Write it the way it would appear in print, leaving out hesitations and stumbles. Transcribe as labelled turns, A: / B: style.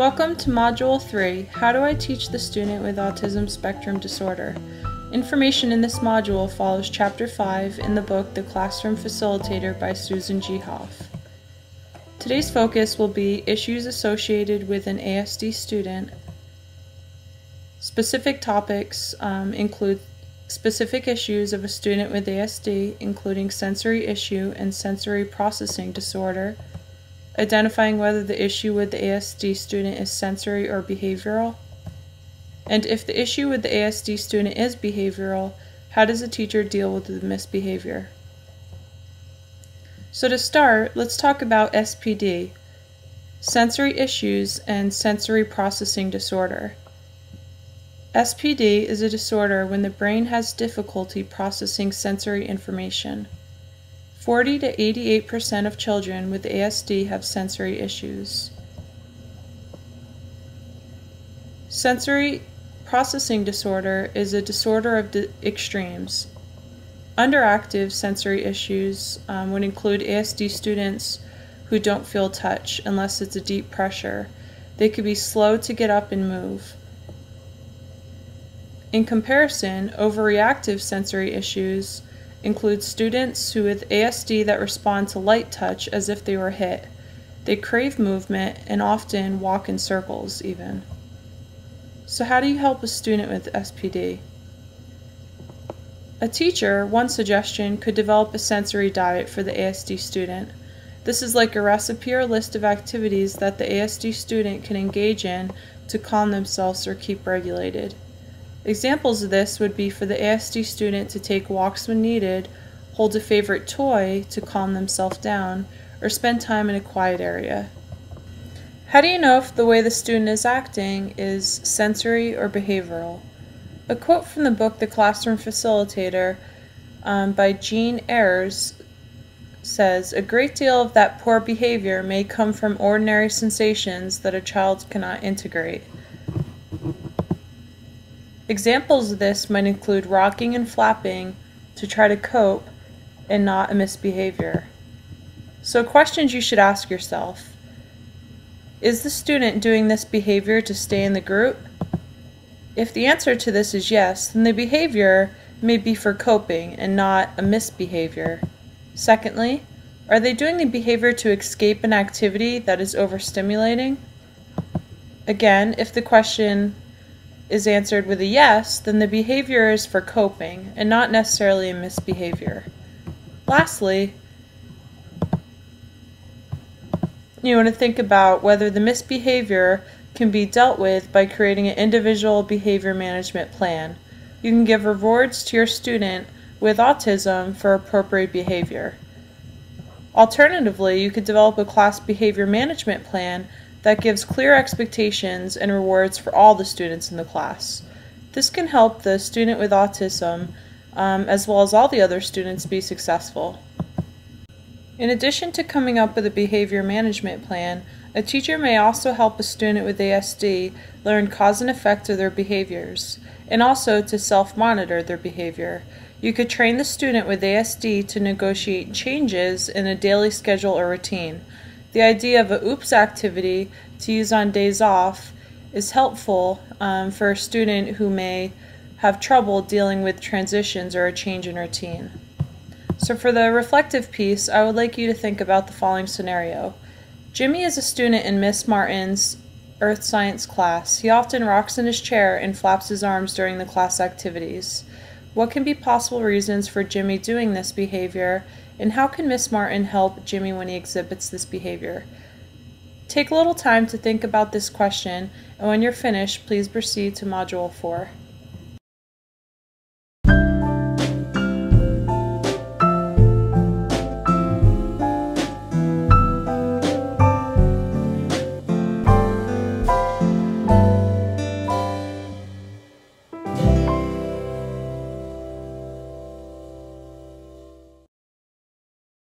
A: Welcome to Module 3, How Do I Teach the Student with Autism Spectrum Disorder? Information in this module follows Chapter 5 in the book The Classroom Facilitator by Susan G. Hoff. Today's focus will be issues associated with an ASD student. Specific topics include specific issues of a student with ASD, including sensory issue and sensory processing disorder, identifying whether the issue with the ASD student is sensory or behavioral, and if the issue with the ASD student is behavioral, how does a teacher deal with the misbehavior? So to start, let's talk about SPD, sensory issues and sensory processing disorder. SPD is a disorder when the brain has difficulty processing sensory information. 40 to 88% of children with ASD have sensory issues. Sensory processing disorder is a disorder of the extremes. Underactive sensory issues would include ASD students who don't feel touch unless it's a deep pressure. They could be slow to get up and move. In comparison, overreactive sensory issues include students who with ASD that respond to light touch as if they were hit. They crave movement and often walk in circles even. So how do you help a student with SPD? A teacher, one suggestion, could develop a sensory diet for the ASD student. This is like a recipe or list of activities that the ASD student can engage in to calm themselves or keep regulated. Examples of this would be for the ASD student to take walks when needed, hold a favorite toy to calm themselves down, or spend time in a quiet area. How do you know if the way the student is acting is sensory or behavioral? A quote from the book The Classroom Facilitator by Jean Ayres says, "A great deal of that poor behavior may come from ordinary sensations that a child cannot integrate." Examples of this might include rocking and flapping to try to cope and not a misbehavior. So questions you should ask yourself. Is the student doing this behavior to stay in the group? If the answer to this is yes, then the behavior may be for coping and not a misbehavior. Secondly, are they doing the behavior to escape an activity that is overstimulating? Again, if the question is answered with a yes, then the behavior is for coping and not necessarily a misbehavior. Lastly, you want to think about whether the misbehavior can be dealt with by creating an individual behavior management plan. You can give rewards to your student with autism for appropriate behavior. Alternatively, you could develop a class behavior management plan that gives clear expectations and rewards for all the students in the class. This can help the student with autism, as well as all the other students, be successful. In addition to coming up with a behavior management plan, a teacher may also help a student with ASD learn cause and effect of their behaviors, and also to self-monitor their behavior. You could train the student with ASD to negotiate changes in a daily schedule or routine. The idea of a OOPS activity to use on days off is helpful for a student who may have trouble dealing with transitions or a change in routine. So for the reflective piece, I would like you to think about the following scenario. Jimmy is a student in Miss Martin's Earth Science class. He often rocks in his chair and flaps his arms during the class activities. What can be possible reasons for Jimmy doing this behavior, and how can Miss Martin help Jimmy when he exhibits this behavior? Take a little time to think about this question, and when you're finished, please proceed to Module 4.